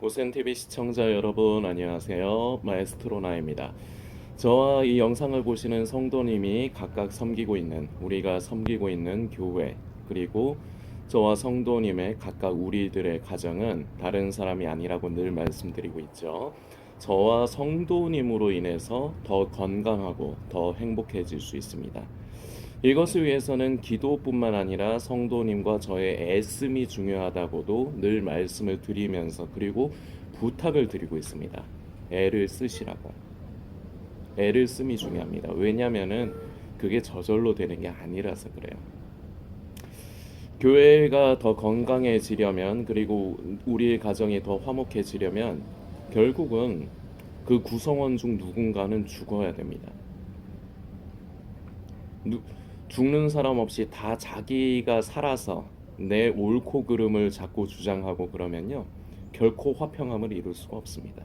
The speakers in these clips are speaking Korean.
오센TV 시청자 여러분 안녕하세요. 마에스트로 나입니다. 저와 이 영상을 보시는 성도님이 각각 우리가 섬기고 있는 교회, 그리고 저와 성도님의 각각 우리들의 가정은 다른 사람이 아니라고 늘 말씀드리고 있죠. 저와 성도님으로 인해서 더 건강하고 더 행복해질 수 있습니다. 이것을 위해서는 기도뿐만 아니라 성도님과 저의 애씀이 중요하다고도 늘 말씀을 드리면서, 그리고 부탁을 드리고 있습니다. 애를 쓰시라고. 애를 씀이 중요합니다. 왜냐면은 그게 저절로 되는 게 아니라서 그래요. 교회가 더 건강해지려면, 그리고 우리의 가정이 더 화목해지려면 결국은 그 구성원 중 누군가는 죽어야 됩니다. 누, 죽는 사람 없이 다 자기가 살아서 내 옳고 그름을 자꾸 주장하고 그러면요, 결코 화평함을 이룰 수가 없습니다.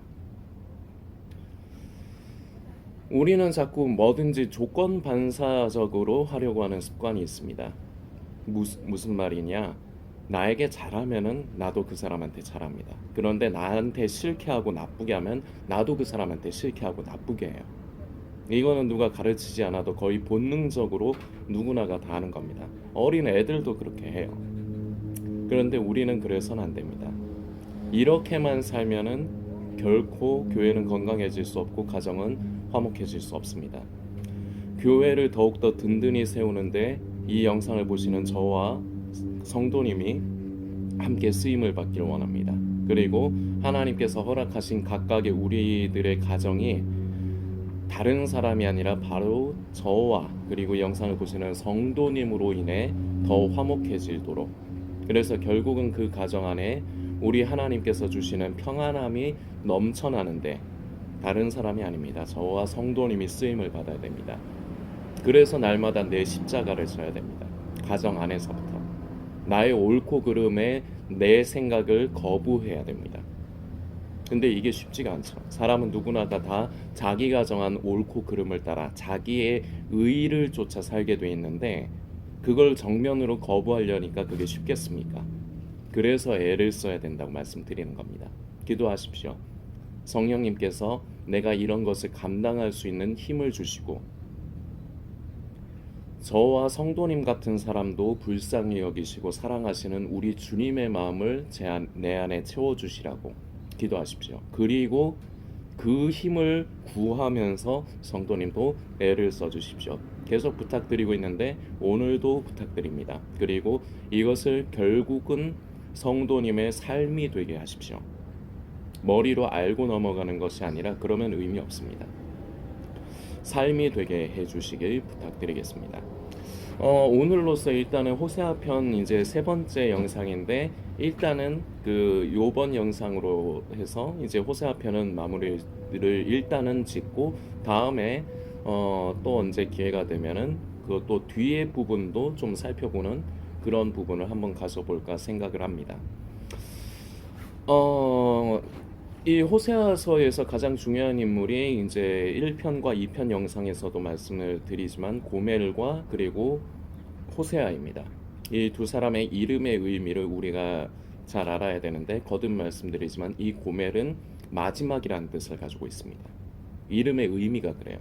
우리는 자꾸 뭐든지 조건 반사적으로 하려고 하는 습관이 있습니다. 무슨 말이냐? 나에게 잘하면은 나도 그 사람한테 잘합니다. 그런데 나한테 싫게 하고 나쁘게 하면 나도 그 사람한테 싫게 하고 나쁘게 해요. 이거는 누가 가르치지 않아도 거의 본능적으로 누구나가 다 하는 겁니다. 어린 애들도 그렇게 해요. 그런데 우리는 그래서는 안 됩니다. 이렇게만 살면은 결코 교회는 건강해질 수 없고 가정은 화목해질 수 없습니다. 교회를 더욱더 든든히 세우는데 이 영상을 보시는 저와 성도님이 함께 쓰임을 받기를 원합니다. 그리고 하나님께서 허락하신 각각의 우리들의 가정이 다른 사람이 아니라 바로 저와 그리고 영상을 보시는 성도님으로 인해 더 화목해지도록, 그래서 결국은 그 가정 안에 우리 하나님께서 주시는 평안함이 넘쳐나는데 다른 사람이 아닙니다. 저와 성도님이 쓰임을 받아야 됩니다. 그래서 날마다 내 십자가를 져야 됩니다. 가정 안에서부터 나의 옳고 그름에 내 생각을 거부해야 됩니다. 근데 이게 쉽지가 않죠. 사람은 누구나 다 자기가 정한 옳고 그름을 따라 자기의 의를 쫓아 살게 돼 있는데, 그걸 정면으로 거부하려니까 그게 쉽겠습니까? 그래서 애를 써야 된다고 말씀드리는 겁니다. 기도하십시오. 성령님께서 내가 이런 것을 감당할 수 있는 힘을 주시고, 저와 성도님 같은 사람도 불쌍히 여기시고 사랑하시는 우리 주님의 마음을 내 안에 채워주시라고 기도하십시오. 그리고 그 힘을 구하면서 성도님도 애를 써주십시오. 계속 부탁드리고 있는데 오늘도 부탁드립니다. 그리고 이것을 결국은 성도님의 삶이 되게 하십시오. 머리로 알고 넘어가는 것이 아니라 그러면 의미 없습니다. 삶이 되게 해주시길 부탁드리겠습니다. 오늘로서 일단은 호세아 편 이제 세 번째 영상인데, 일단은 그 요번 영상으로 해서 이제 호세아 편은 마무리를 일단은 짓고, 다음에 또 언제 기회가 되면은 그 또 뒤에 부분도 좀 살펴보는 그런 부분을 한번 가져볼까 생각을 합니다. 어, 이 호세아서에서 가장 중요한 인물이 이제 1편과 2편 영상에서도 말씀을 드리지만 고멜과 그리고 호세아입니다. 이 두 사람의 이름의 의미를 우리가 잘 알아야 되는데, 거듭 말씀드리지만 이 고멜은 마지막이라는 뜻을 가지고 있습니다. 이름의 의미가 그래요.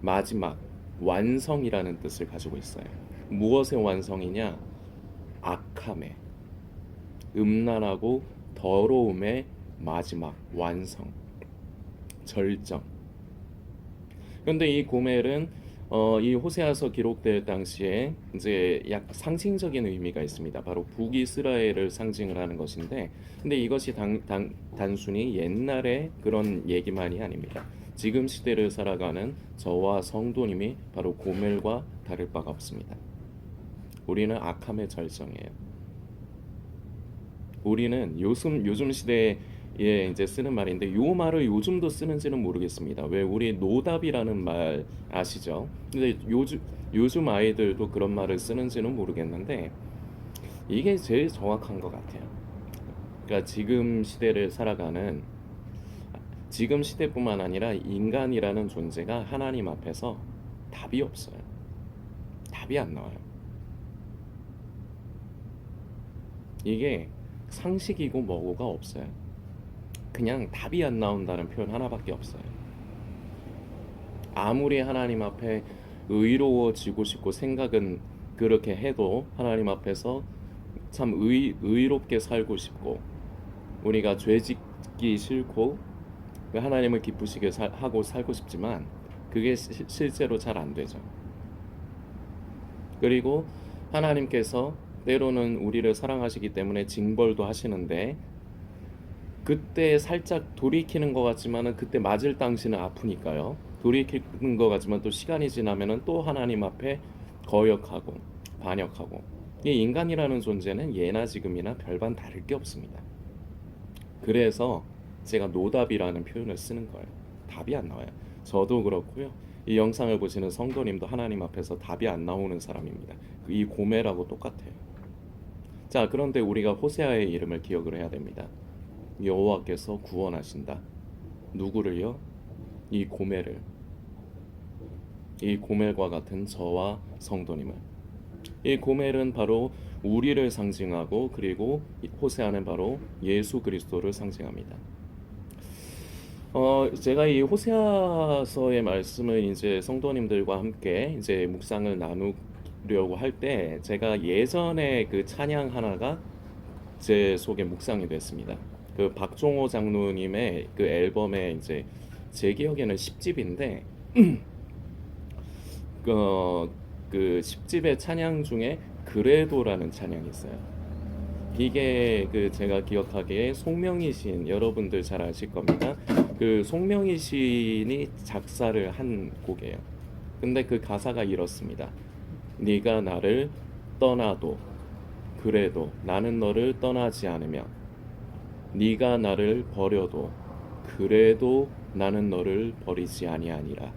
마지막, 완성이라는 뜻을 가지고 있어요. 무엇의 완성이냐? 악함의, 음란하고 더러움의 마지막 완성, 절정. 그런데 이 고멜은 이 호세아서 기록될 당시에 이제 약 상징적인 의미가 있습니다. 바로 북이스라엘을 상징을 하는 것인데, 근데 이것이 단순히 옛날의 그런 얘기만이 아닙니다. 지금 시대를 살아가는 저와 성도님이 바로 고멜과 다를 바가 없습니다. 우리는 악함의 절정이에요. 우리는 요즘 시대에 이제 쓰는 말인데, 요 말을 요즘도 쓰는지는 모르겠습니다. 왜 우리 노답이라는 말 아시죠? 근데 요즘 아이들도 그런 말을 쓰는지는 모르겠는데, 이게 제일 정확한 것 같아요. 그러니까 지금 시대뿐만 아니라 인간이라는 존재가 하나님 앞에서 답이 없어요. 답이 안 나와요. 이게 상식이고 뭐고가 없어요. 그냥 답이 안 나온다는 표현 하나밖에 없어요. 아무리 하나님 앞에 의로워지고 싶고 생각은 그렇게 해도 하나님 앞에서 참 의롭게 살고 싶고 우리가 죄 짓기 싫고 하나님을 기쁘시게 하고 살고 싶지만 그게 실제로 잘 안 되죠. 그리고 하나님께서 때로는 우리를 사랑하시기 때문에 징벌도 하시는데 그때 살짝 돌이키는 것 같지만은 그때 맞을 당시는 아프니까요. 돌이키는 것 같지만 또 시간이 지나면은 또 하나님 앞에 거역하고 반역하고 이 인간이라는 존재는 예나 지금이나 별반 다를 게 없습니다. 그래서 제가 노답이라는 표현을 쓰는 거예요. 답이 안 나와요. 저도 그렇고요. 이 영상을 보시는 성도님도 하나님 앞에서 답이 안 나오는 사람입니다. 이 고매라고 똑같아요. 자, 그런데 우리가 호세아의 이름을 기억을 해야 됩니다. 여호와께서 구원하신다. 누구를요? 이 고멜을. 이 고멜과 같은 저와 성도님을. 이 고멜은 바로 우리를 상징하고 그리고 호세아는 바로 예수 그리스도를 상징합니다. 제가 이 호세아서의 말씀을 이제 성도님들과 함께 이제 묵상을 나누려고 할 때 제가 예전에 그 찬양 하나가 제 속에 묵상이 됐습니다. 그 박종호 장로님의 그 앨범에 이제 제 기억에는 10집인데 그 10집의 찬양 중에 그래도라는 찬양이 있어요. 이게 그 제가 기억하기에 송명희 시인 여러분들 잘 아실 겁니다. 그 송명희 시인이 작사를 한 곡이에요. 근데 그 가사가 이렇습니다. 네가 나를 떠나도 그래도 나는 너를 떠나지 않으며 네가 나를 버려도 그래도 나는 너를 버리지 아니하니라.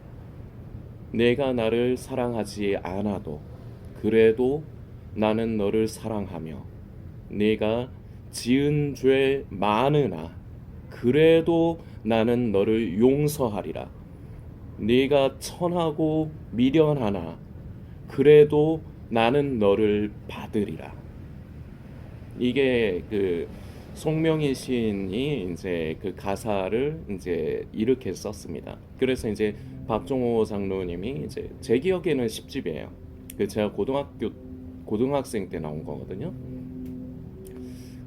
내가 나를 사랑하지 않아도 그래도 나는 너를 사랑하며 네가 지은 죄 많으나 그래도 나는 너를 용서하리라. 네가 천하고 미련하나 그래도 나는 너를 받으리라. 이게 그 송명희 시인이 이제 그 가사를 이제 이렇게 썼습니다. 그래서 이제 박종호 장로님이 이제 제 기억에는 10집이에요. 그 제가 고등학생 때 나온 거거든요.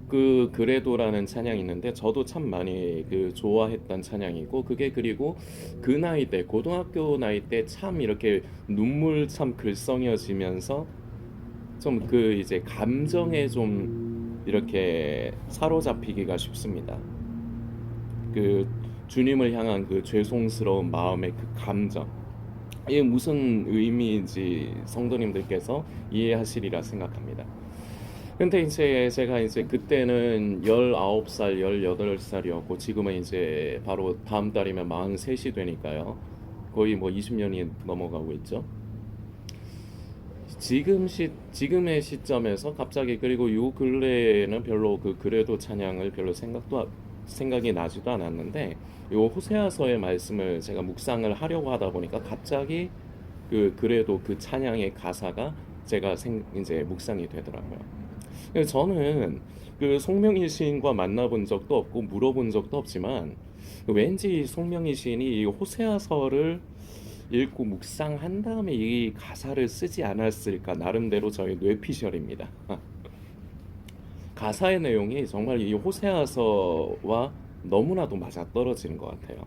그 그래도라는 찬양이 있는데 저도 참 많이 그 좋아했던 찬양이고 그게 그리고 그 나이 때 고등학교 나이 때 참 이렇게 눈물 참 글썽여지면서 좀 그 이제 감정에 좀 이렇게 사로잡히기가 쉽습니다. 그 주님을 향한 그 죄송스러운 마음의 그 감정 이게 무슨 의미인지 성도님들께서 이해하시리라 생각합니다. 근데 이제 제가 이제 그때는 19살, 18살이었고 지금은 이제 바로 다음 달이면 43이 되니까요. 거의 뭐 20년이 넘어가고 있죠. 지금의 시점에서 갑자기 그리고 요 근래에는 별로 그 그래도 찬양을 별로 생각이 나지도 않았는데 요 호세아서의 말씀을 제가 묵상을 하려고 하다 보니까 갑자기 그 그래도 그 찬양의 가사가 제가 이제 묵상이 되더라고요. 그래서 저는 그 송명희 시인과 만나본 적도 없고 물어본 적도 없지만 왠지 송명희 시인이 이 호세아서를 읽고 묵상한 다음에 이 가사를 쓰지 않았을까 나름대로 저의 뇌피셜입니다. 가사의 내용이 정말 이 호세아서와 너무나도 맞아떨어지는 것 같아요.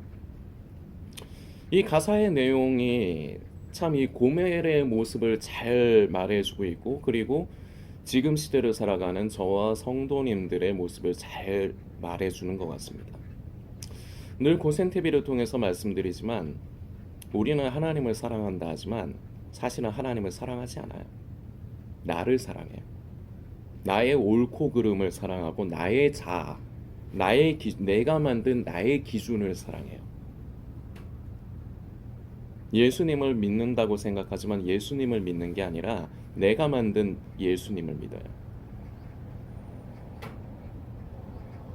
이 가사의 내용이 참 이 고멜의 모습을 잘 말해주고 있고 그리고 지금 시대를 살아가는 저와 성도님들의 모습을 잘 말해주는 것 같습니다. 늘 고센 TV를 통해서 말씀드리지만 우리는 하나님을 사랑한다 하지만 사실은 하나님을 사랑하지 않아요. 나를 사랑해요. 나의 옳고 그름을 사랑하고 나의 자아, 내가 만든 나의 기준을 사랑해요. 예수님을 믿는다고 생각하지만 예수님을 믿는 게 아니라 내가 만든 예수님을 믿어요.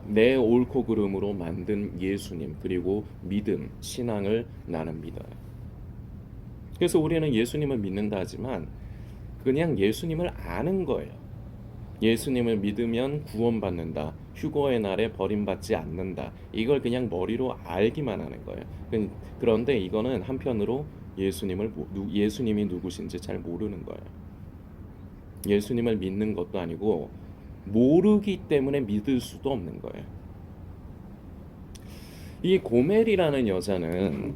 내 옳고 그름으로 만든 예수님 그리고 믿음, 신앙을 나는 믿어요. 그래서 우리는 예수님을 믿는다 하지만 그냥 예수님을 아는 거예요. 예수님을 믿으면 구원받는다. 휴거의 날에 버림받지 않는다. 이걸 그냥 머리로 알기만 하는 거예요. 그런데 이거는 한편으로 예수님이 누구신지 잘 모르는 거예요. 예수님을 믿는 것도 아니고 모르기 때문에 믿을 수도 없는 거예요. 이 고멜이라는 여자는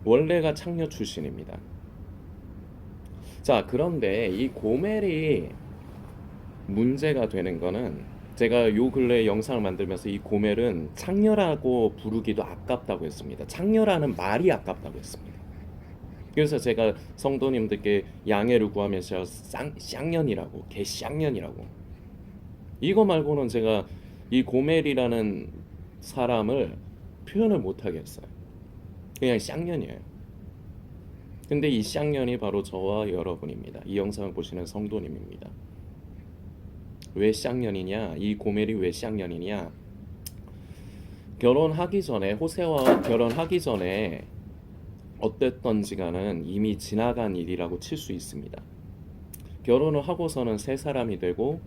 원래가 창녀 출신입니다. 자, 그런데 이 고멜이 문제가 되는 거는, 제가 요 근래 영상을 만들면서 이 고멜은 창녀라고 부르기도 아깝다고 했습니다. 창녀라는 말이 아깝다고 했습니다. 그래서 제가 성도님들께 양해를 구하면서 쌍년이라고, 개쌍년이라고, 이거 말고는 제가 이 고멜이라는 사람을 표현을 못 하겠어요. 그냥 쌍년이에요. 근데 이 쌍년이 바로 저와 여러분입니다. 이 영상을 보시는 성도님입니다. 왜 쌍년이냐? 이 고멜이 왜 쌍년이냐? 결혼하기 전에, 호세와 결혼하기 전에 어땠던지가는 이미 지나간 일이라고 칠 수 있습니다. 결혼을 하고서는 새 사람이 되고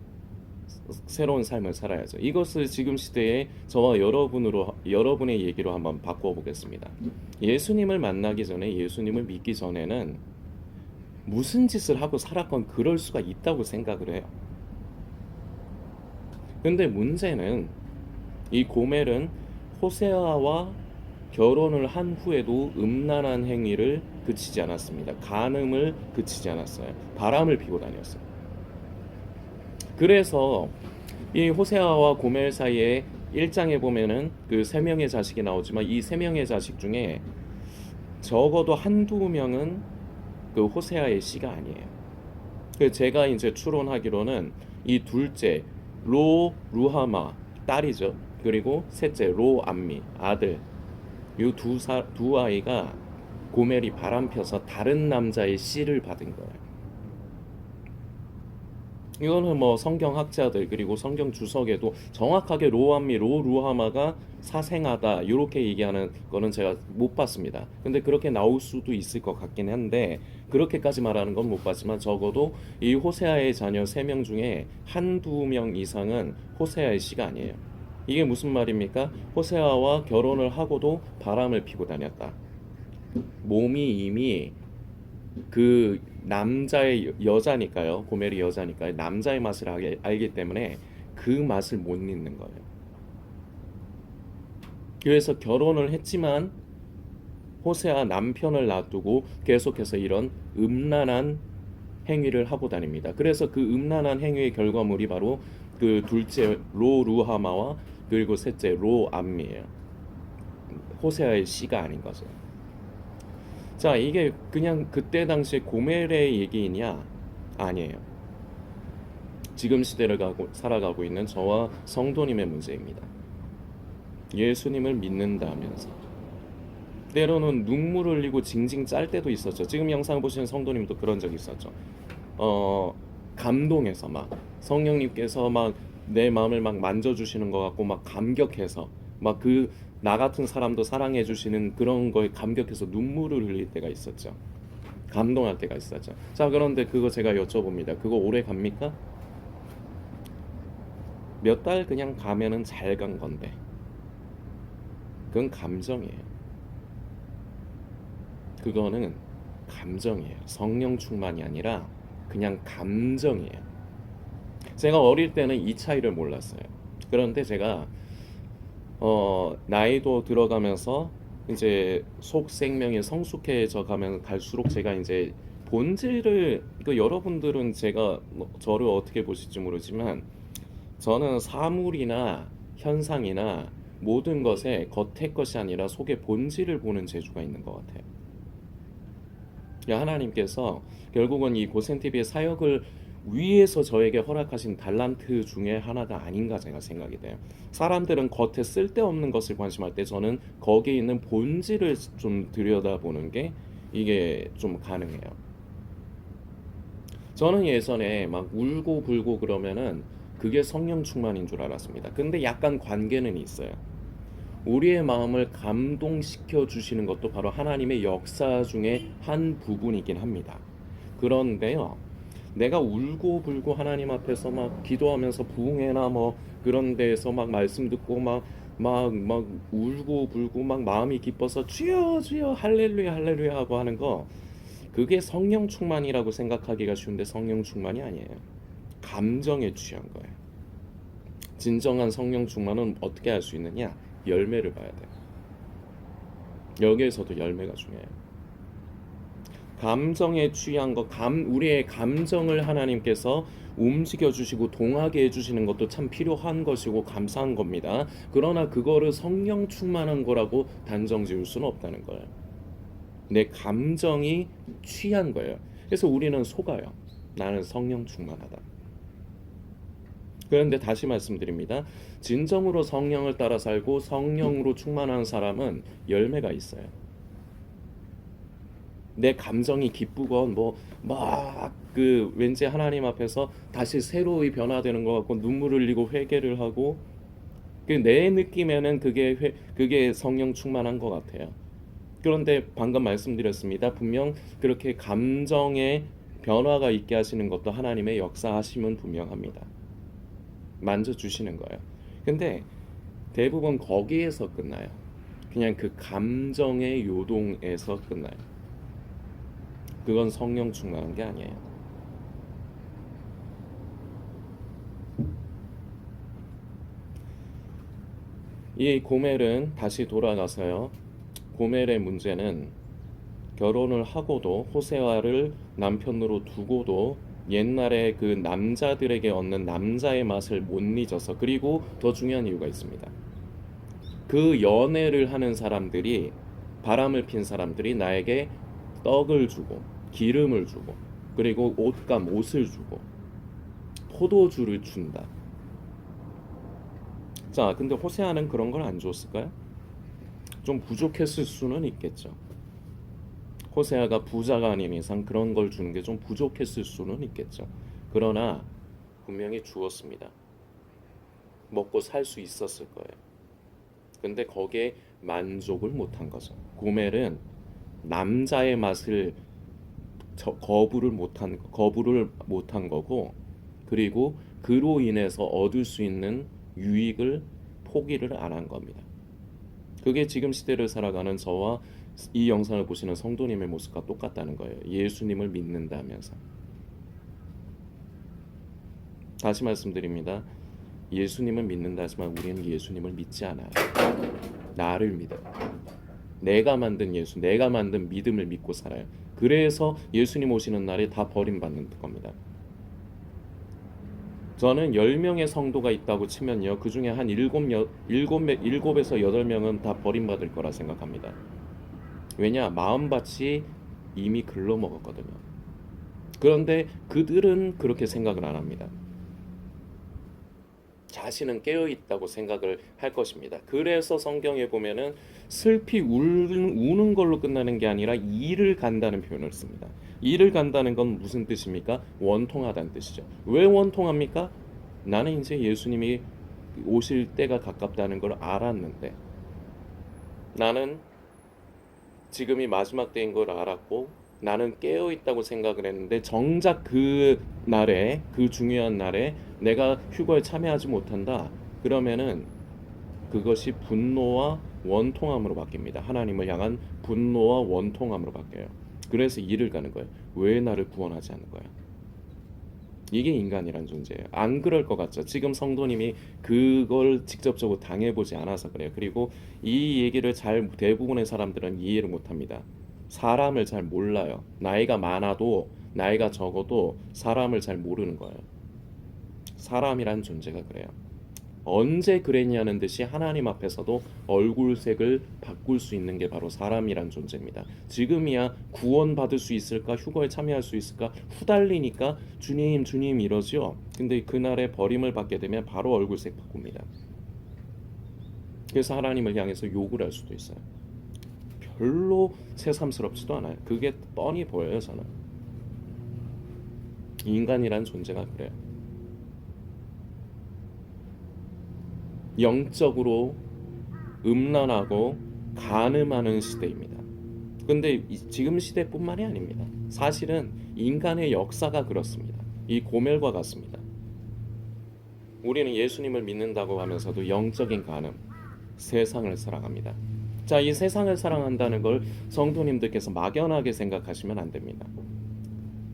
새로운 삶을 살아야죠. 이것을 지금 시대에 저와 여러분의 얘기로 한번 바꿔보겠습니다. 예수님을 만나기 전에, 예수님을 믿기 전에는 무슨 짓을 하고 살았건 그럴 수가 있다고 생각을 해요. 근데 문제는 이 고멜은 호세아와 결혼을 한 후에도 음란한 행위를 그치지 않았습니다. 간음을 그치지 않았어요. 바람을 피고 다녔어요. 그래서 이 호세아와 고멜 사이에 1장에 보면은 그 세 명의 자식이 나오지만, 이 세 명의 자식 중에 적어도 한두 명은 그 호세아의 씨가 아니에요. 그 제가 이제 추론하기로는 이 둘째 루하마, 딸이죠. 그리고 셋째 암미, 아들, 이 두 아이가 고멜이 바람펴서 다른 남자의 씨를 받은 거예요. 이거는 뭐 성경학자들 그리고 성경 주석에도 정확하게 로암미, 루하마가 사생아다 이렇게 얘기하는 거는 제가 못 봤습니다. 근데 그렇게 나올 수도 있을 것 같긴 한데, 그렇게까지 말하는 건 못 봤지만 적어도 이 호세아의 자녀 3명 중에 한두 명 이상은 호세아의 씨가 아니에요. 이게 무슨 말입니까? 호세아와 결혼을 하고도 바람을 피고 다녔다. 몸이 이미 그 남자의 여자니까요. 고멜이 여자니까 남자의 맛을 알기 때문에 그 맛을 못 잊는 거예요. 그래서 결혼을 했지만 호세아 남편을 놔두고 계속해서 이런 음란한 행위를 하고 다닙니다. 그래서 그 음란한 행위의 결과물이 바로 그 둘째 루하마와 그리고 셋째 암미예요. 호세아의 씨가 아닌 거죠. 자, 이게 그냥 그때 당시에 고멜의 얘기이냐? 아니에요. 지금 시대를 살아가고 있는 저와 성도님의 문제입니다. 예수님을 믿는다면서 때로는 눈물 흘리고 징징 짤 때도 있었죠. 지금 영상 보시는 성도님도 그런 적 있었죠. 감동해서 막 성령님께서 막 내 마음을 막 만져주시는 것 같고 막 감격해서 막 나 같은 사람도 사랑해 주시는 그런 거에 감격해서 눈물을 흘릴 때가 있었죠. 감동할 때가 있었죠. 자, 그런데 그거 제가 여쭤봅니다. 그거 오래 갑니까? 몇 달 그냥 가면은 잘 간 건데, 그건 감정이에요. 그거는 감정이에요. 성령 충만이 아니라 그냥 감정이에요. 제가 어릴 때는 이 차이를 몰랐어요. 그런데 제가 나이도 들어가면서 이제 속 생명이 성숙해져 가면 갈수록 제가 이제 본질을, 여러분들은 제가 저를 어떻게 보실지 모르지만 저는 사물이나 현상이나 모든 것에 겉의 것이 아니라 속의 본질을 보는 재주가 있는 것 같아요. 하나님께서 결국은 이 고센TV의 사역을 위에서 저에게 허락하신 달란트 중에 하나가 아닌가 제가 생각이 돼요. 사람들은 겉에 쓸데없는 것을 관심할 때 저는 거기에 있는 본질을 좀 들여다보는 게 이게 좀 가능해요. 저는 예전에 막 울고 불고 그러면은 그게 성령 충만인 줄 알았습니다. 근데 약간 관계는 있어요. 우리의 마음을 감동시켜 주시는 것도 바로 하나님의 역사 중에 한 부분이긴 합니다. 그런데요, 내가 울고 불고 하나님 앞에서 막 기도하면서 부흥회나 뭐 그런 데에서 막 말씀 듣고 막 울고 불고 막 마음이 기뻐서 주여 주여 할렐루야 할렐루야 하고 하는 거, 그게 성령 충만이라고 생각하기가 쉬운데 성령 충만이 아니에요. 감정에 취한 거예요. 진정한 성령 충만은 어떻게 할 수 있느냐? 열매를 봐야 돼요. 여기에서도 열매가 중요해요. 감정에 취한 거, 우리의 감정을 하나님께서 움직여 주시고 동하게 해주시는 것도 참 필요한 것이고 감사한 겁니다. 그러나 그거를 성령 충만한 거라고 단정 지을 수는 없다는 거예요. 내 감정이 취한 거예요. 그래서 우리는 속아요. 나는 성령 충만하다. 그런데 다시 말씀드립니다. 진정으로 성령을 따라 살고 성령으로 충만한 사람은 열매가 있어요. 내 감정이 기쁘건 뭐 막 그 왠지 하나님 앞에서 다시 새로이 변화되는 것 같고 눈물을 흘리고 회개를 하고, 그 내 느낌에는 그게 성령 충만한 것 같아요. 그런데 방금 말씀드렸습니다. 분명 그렇게 감정의 변화가 있게 하시는 것도 하나님의 역사하심은 분명합니다. 만져주시는 거예요. 근데 대부분 거기에서 끝나요. 그냥 그 감정의 요동에서 끝나요. 그건 성령 충만한 게 아니에요. 이 고멜은 다시 돌아가서요. 고멜의 문제는 결혼을 하고도 호세아를 남편으로 두고도 옛날에 그 남자들에게 얻는 남자의 맛을 못 잊어서, 그리고 더 중요한 이유가 있습니다. 그 연애를 하는 사람들이, 바람을 핀 사람들이 나에게 떡을 주고 기름을 주고 그리고 옷을 주고 포도주를 준다. 자, 근데 호세아는 그런 걸 안 줬을까요? 좀 부족했을 수는 있겠죠. 호세아가 부자가 아닌 이상 그런 걸 주는 게 좀 부족했을 수는 있겠죠. 그러나 분명히 주었습니다. 먹고 살 수 있었을 거예요. 근데 거기에 만족을 못한 거죠. 고멜은 남자의 맛을 거부를 못한 거고, 그리고 그로 인해서 얻을 수 있는 유익을 포기를 안 한 겁니다. 그게 지금 시대를 살아가는 저와 이 영상을 보시는 성도님의 모습과 똑같다는 거예요. 예수님을 믿는다면서. 다시 말씀드립니다. 예수님을 믿는다 하지만 우리는 예수님을 믿지 않아요. 나를 믿어요. 내가 만든 예수, 내가 만든 믿음을 믿고 살아요. 그래서 예수님 오시는 날에 다 버림받는 겁니다. 저는 10명의 성도가 있다고 치면요, 그 중에 한 7에서 8명은 다 버림받을 거라 생각합니다. 왜냐? 마음밭이 이미 글러먹었거든요. 그런데 그들은 그렇게 생각을 안 합니다. 자신은 깨어있다고 생각을 할 것입니다. 그래서 성경에 보면은 슬피 우는 걸로 끝나는 게 아니라 이를 간다는 표현을 씁니다. 이를 간다는 건 무슨 뜻입니까? 원통하다는 뜻이죠. 왜 원통합니까? 나는 이제 예수님이 오실 때가 가깝다는 걸 알았는데, 나는 지금이 마지막 때인 걸 알았고, 나는 깨어 있다고 생각을 했는데 정작 그 날에, 그 중요한 날에 내가 휴거에 참여하지 못한다. 그러면은 그것이 분노와 원통함으로 바뀝니다. 하나님을 향한 분노와 원통함으로 바뀌어요. 그래서 이를 가는 거예요. 왜 나를 구원하지 않는 거야? 이게 인간이란 존재예요. 안 그럴 것 같죠. 지금 성도님이 그걸 직접적으로 당해보지 않아서 그래요. 그리고 이 얘기를 대부분의 사람들은 이해를 못합니다. 사람을 잘 몰라요. 나이가 많아도 나이가 적어도 사람을 잘 모르는 거예요. 사람이란 존재가 그래요. 언제 그랬냐는 듯이 하나님 앞에서도 얼굴색을 바꿀 수 있는 게 바로 사람이란 존재입니다. 지금이야 구원받을 수 있을까, 휴거에 참여할 수 있을까 후달리니까 주님 주님 이러죠. 근데 그날에 버림을 받게 되면 바로 얼굴색 바꿉니다. 그래서 하나님을 향해서 욕을 할 수도 있어요. 별로 새삼스럽지도 않아요. 그게 뻔히 보여요. 저는 인간이란 존재가 그래요. 영적으로 음란하고 간음하는 시대입니다. 근데 지금 시대뿐만이 아닙니다. 사실은 인간의 역사가 그렇습니다. 이 고멜과 같습니다. 우리는 예수님을 믿는다고 하면서도 영적인 간음, 세상을 사랑합니다. 자, 이 세상을 사랑한다는 걸 성도님들께서 막연하게 생각하시면 안 됩니다.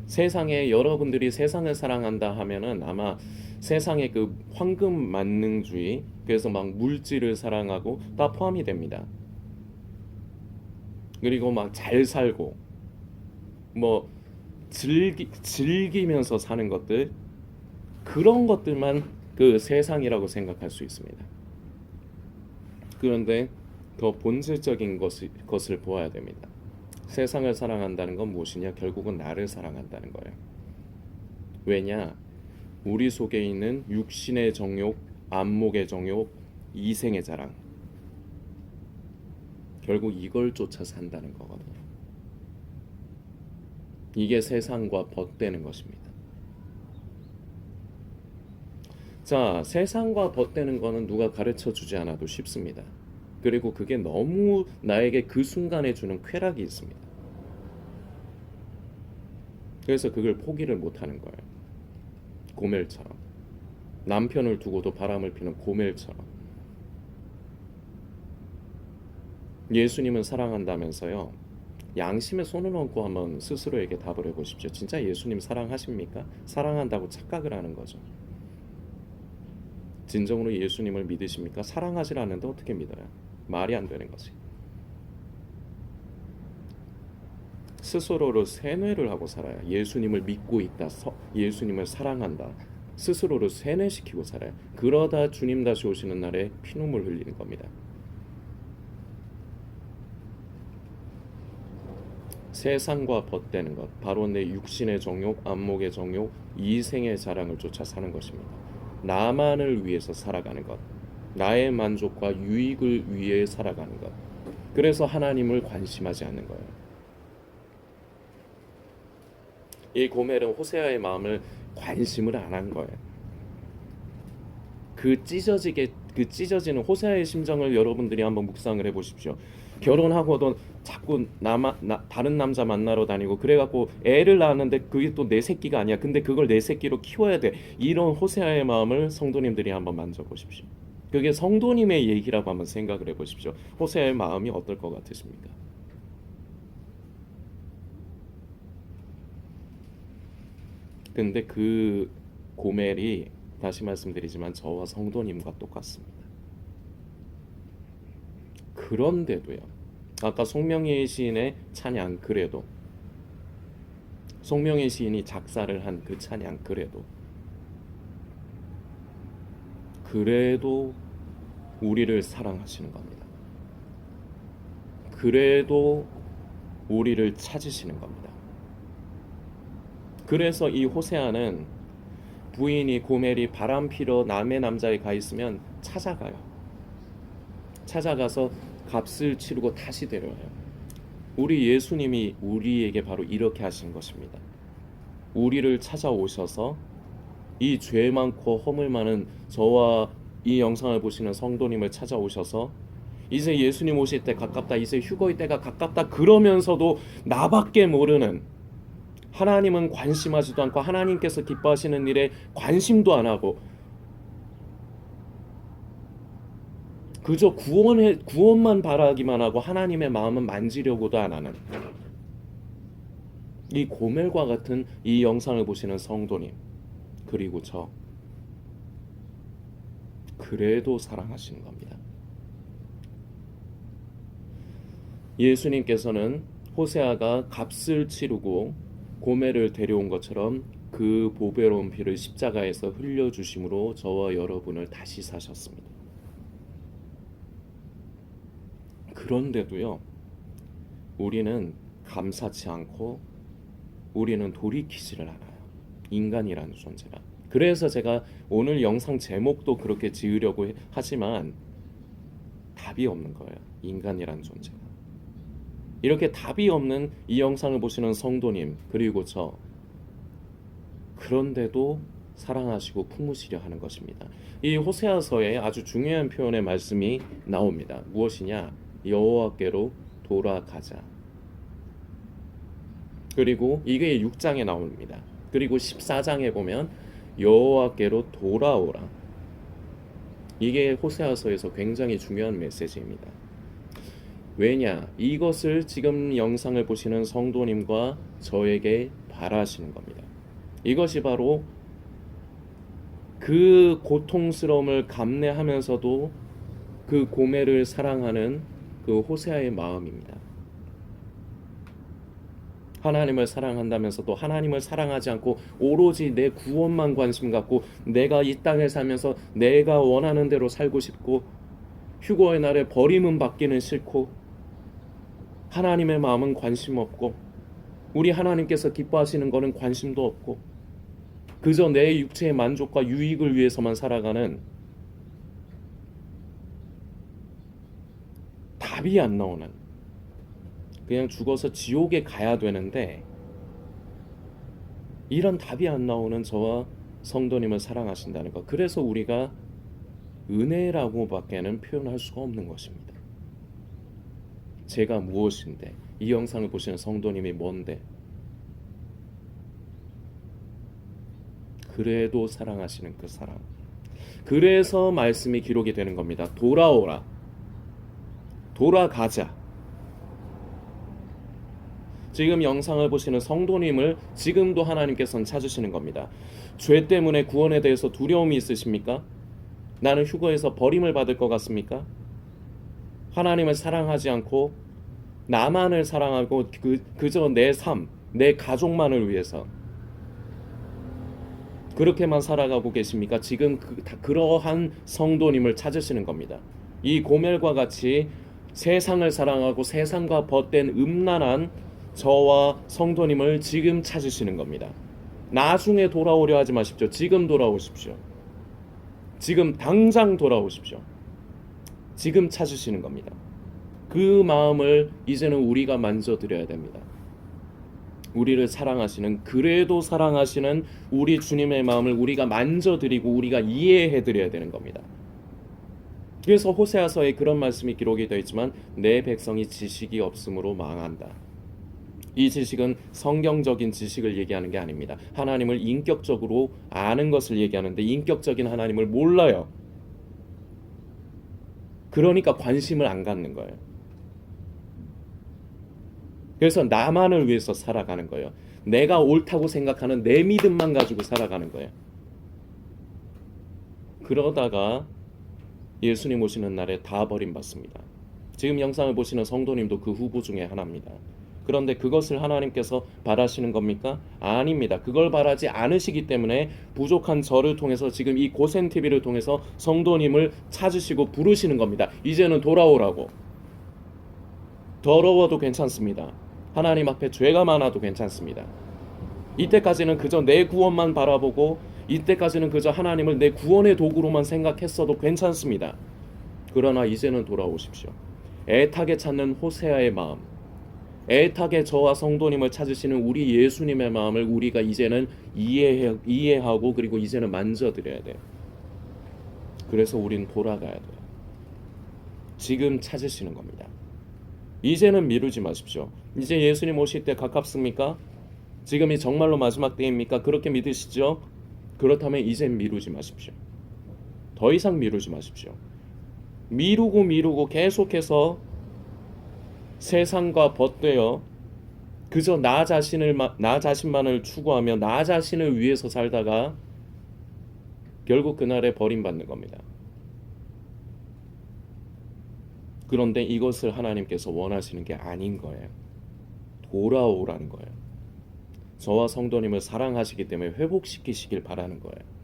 세상에 여러분들이 세상을 사랑한다 하면은 아마 세상의 그 황금 만능주의, 그래서 막 물질을 사랑하고 다 포함이 됩니다. 그리고 막 잘 살고 뭐 즐기면서 사는 것들, 그런 것들만 그 세상이라고 생각할 수 있습니다. 그런데 더 본질적인 것을 보아야 됩니다. 세상을 사랑한다는 건 무엇이냐? 결국은 나를 사랑한다는 거예요. 왜냐? 우리 속에 있는 육신의 정욕, 안목의 정욕, 이생의 자랑, 결국 이걸 쫓아 산다는 거거든요. 이게 세상과 벗되는 것입니다. 자, 세상과 벗되는 거는 누가 가르쳐 주지 않아도 쉽습니다. 그리고 그게 너무 나에게 그 순간에 주는 쾌락이 있습니다. 그래서 그걸 포기를 못하는 거예요. 고멜처럼. 남편을 두고도 바람을 피는 고멜처럼. 예수님은 사랑한다면서요. 양심에 손을 얹고 한번 스스로에게 답을 해보십시오. 진짜 예수님 사랑하십니까? 사랑한다고 착각을 하는 거죠. 진정으로 예수님을 믿으십니까? 사랑하지 않는데 어떻게 믿어요? 말이 안 되는 거지. 스스로로 세뇌를 하고 살아요. 예수님을 믿고 있다, 예수님을 사랑한다, 스스로를 세뇌시키고 살아요. 그러다 주님 다시 오시는 날에 피눈물 흘리는 겁니다. 세상과 벗되는 것, 바로 내 육신의 정욕, 안목의 정욕, 이생의 자랑을 쫓아 사는 것입니다. 나만을 위해서 살아가는 것, 나의 만족과 유익을 위해 살아가는 것. 그래서 하나님을 관심하지 않는 거예요. 이 고멜은 호세아의 마음을 관심을 안 한 거예요. 그 찢어지는 호세아의 심정을 여러분들이 한번 묵상을 해보십시오. 결혼하고도 자꾸 다른 남자 만나러 다니고 그래갖고 애를 낳았는데 그게 또 내 새끼가 아니야. 근데 그걸 내 새끼로 키워야 돼. 이런 호세아의 마음을 성도님들이 한번 만져보십시오. 그게 성도님의 얘기라고 한번 생각을 해보십시오. 호세아의 마음이 어떨 것 같으십니까? 근데 그 고멜이 다시 말씀드리지만 저와 성도님과 똑같습니다. 그런데도요. 아까 송명희 시인의 찬양, 그래도 송명희 시인이 작사를 한 그 찬양, 그래도 우리를 사랑하시는 겁니다. 그래도 우리를 찾으시는 겁니다. 그래서 이 호세아는 부인이 고멜이 바람 피러 남의 남자에 가 있으면 찾아가서 값을 치르고 다시 데려와요. 우리 예수님이 우리에게 바로 이렇게 하신 것입니다. 우리를 찾아오셔서 이 죄 많고 허물 많은 저와 이 영상을 보시는 성도님을 찾아오셔서 이제 예수님 오실 때 가깝다, 이제 휴거의 때가 가깝다, 그러면서도 나밖에 모르는, 하나님은 관심하지도 않고 하나님께서 기뻐하시는 일에 관심도 안 하고 그저 구원만 바라기만 하고 하나님의 마음은 만지려고도 안 하는 이 고멜과 같은 이 영상을 보시는 성도님, 그리고 저, 그래도 사랑하시는 겁니다. 예수님께서는 호세아가 값을 치르고 고멜을 데려온 것처럼 그 보배로운 피를 십자가에서 흘려주심으로 저와 여러분을 다시 사셨습니다. 그런데도요, 우리는 감사치 않고 우리는 돌이키지를 않아요. 인간이라는 존재가. 그래서 제가 오늘 영상 제목도 그렇게 지으려고 하지만 답이 없는 거예요. 인간이라는 존재가. 이렇게 답이 없는 이 영상을 보시는 성도님, 그리고 저, 그런데도 사랑하시고 품으시려 하는 것입니다. 이 호세아서에 아주 중요한 표현의 말씀이 나옵니다. 무엇이냐? 여호와께로 돌아가자. 그리고 이게 6장에 나옵니다. 그리고 14장에 보면 여호와께로 돌아오라. 이게 호세아서에서 굉장히 중요한 메시지입니다. 왜냐? 이것을 지금 영상을 보시는 성도님과 저에게 바라시는 겁니다. 이것이 바로 그 고통스러움을 감내하면서도 그 고멜을 사랑하는 그 호세아의 마음입니다. 하나님을 사랑한다면서도 하나님을 사랑하지 않고 오로지 내 구원만 관심 갖고 내가 이 땅에 살면서 내가 원하는 대로 살고 싶고 휴거의 날에 버림은 받기는 싫고 하나님의 마음은 관심 없고 우리 하나님께서 기뻐하시는 것은 관심도 없고 그저 내 육체의 만족과 유익을 위해서만 살아가는 답이 안 나오는 그냥 죽어서 지옥에 가야 되는데 이런 답이 안 나오는 저와 성도님을 사랑하신다는 것. 그래서 우리가 은혜라고밖에는 표현할 수가 없는 것입니다. 제가 무엇인데 이 영상을 보시는 성도님이 뭔데 그래도 사랑하시는 그 사랑. 그래서 말씀이 기록이 되는 겁니다. 돌아오라. 돌아가자. 지금 영상을 보시는 성도님을 지금도 하나님께서는 찾으시는 겁니다. 죄 때문에 구원에 대해서 두려움이 있으십니까? 나는 휴거에서 버림을 받을 것 같습니까? 하나님을 사랑하지 않고 나만을 사랑하고 그저 내 삶, 내 가족만을 위해서 그렇게만 살아가고 계십니까? 지금 그러한 성도님을 찾으시는 겁니다. 이 고멜과 같이 세상을 사랑하고 세상과 벗된 음란한 저와 성도님을 지금 찾으시는 겁니다. 나중에 돌아오려 하지 마십시오. 지금 돌아오십시오. 지금 당장 돌아오십시오. 지금 찾으시는 겁니다. 그 마음을 이제는 우리가 만져드려야 됩니다. 우리를 사랑하시는 그래도 사랑하시는 우리 주님의 마음을 우리가 만져드리고 우리가 이해해드려야 되는 겁니다. 그래서 호세아서에 그런 말씀이 기록이 되어 있지만 내 백성이 지식이 없으므로 망한다. 이 지식은 성경적인 지식을 얘기하는 게 아닙니다. 하나님을 인격적으로 아는 것을 얘기하는데 인격적인 하나님을 몰라요. 그러니까 관심을 안 갖는 거예요. 그래서 나만을 위해서 살아가는 거예요. 내가 옳다고 생각하는 내 믿음만 가지고 살아가는 거예요. 그러다가 예수님 오시는 날에 다 버림받습니다. 지금 영상을 보시는 성도님도 그 후보 중에 하나입니다. 그런데 그것을 하나님께서 바라시는 겁니까? 아닙니다. 그걸 바라지 않으시기 때문에 부족한 저를 통해서 지금 이 고센TV를 통해서 성도님을 찾으시고 부르시는 겁니다. 이제는 돌아오라고. 더러워도 괜찮습니다. 하나님 앞에 죄가 많아도 괜찮습니다. 이때까지는 그저 내 구원만 바라보고 이때까지는 그저 하나님을 내 구원의 도구로만 생각했어도 괜찮습니다. 그러나 이제는 돌아오십시오. 애타게 찾는 호세아의 마음, 애타게 저와 성도님을 찾으시는 우리 예수님의 마음을 우리가 이제는 이해하고 그리고 이제는 만져드려야 돼요. 그래서 우린 돌아가야 돼요. 지금 찾으시는 겁니다. 이제는 미루지 마십시오. 이제 예수님 오실 때 가깝습니까? 지금이 정말로 마지막 때입니까? 그렇게 믿으시죠? 그렇다면 이젠 미루지 마십시오. 더 이상 미루지 마십시오. 미루고 계속해서 세상과 벗되어 그저 나 자신만을 추구하며 나 자신을 위해서 살다가 결국 그날에 버림받는 겁니다. 그런데 이것을 하나님께서 원하시는 게 아닌 거예요. 돌아오라는 거예요. 저와 성도님을 사랑하시기 때문에 회복시키시길 바라는 거예요.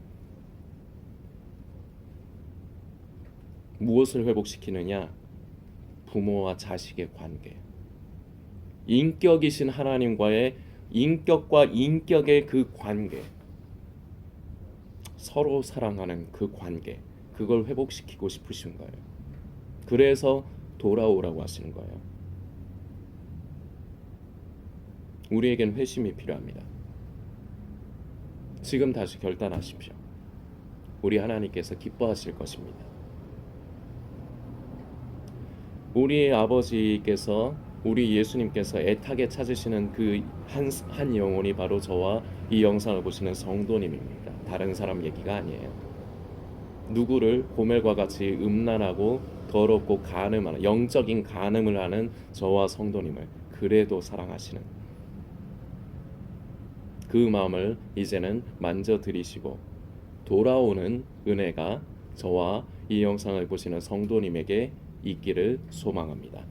무엇을 회복시키느냐? 부모와 자식의 관계. 인격이신 하나님과의 인격과 인격의 그 관계. 서로 사랑하는 그 관계. 그걸 회복시키고 싶으신 거예요. 그래서 돌아오라고 하시는 거예요. 우리에겐 회심이 필요합니다. 지금 다시 결단하십시오. 우리 하나님께서 기뻐하실 것입니다. 우리의 아버지께서 우리 예수님께서 애타게 찾으시는 그 한 영혼이 바로 저와 이 영상을 보시는 성도님입니다. 다른 사람 얘기가 아니에요. 누구를 고멜과 같이 음란하고 더럽고 간음하는 영적인 간음을 하는 저와 성도님을 그래도 사랑하시는 그 마음을 이제는 만져드리시고 돌아오는 은혜가 저와 이 영상을 보시는 성도님에게 있기를 소망합니다.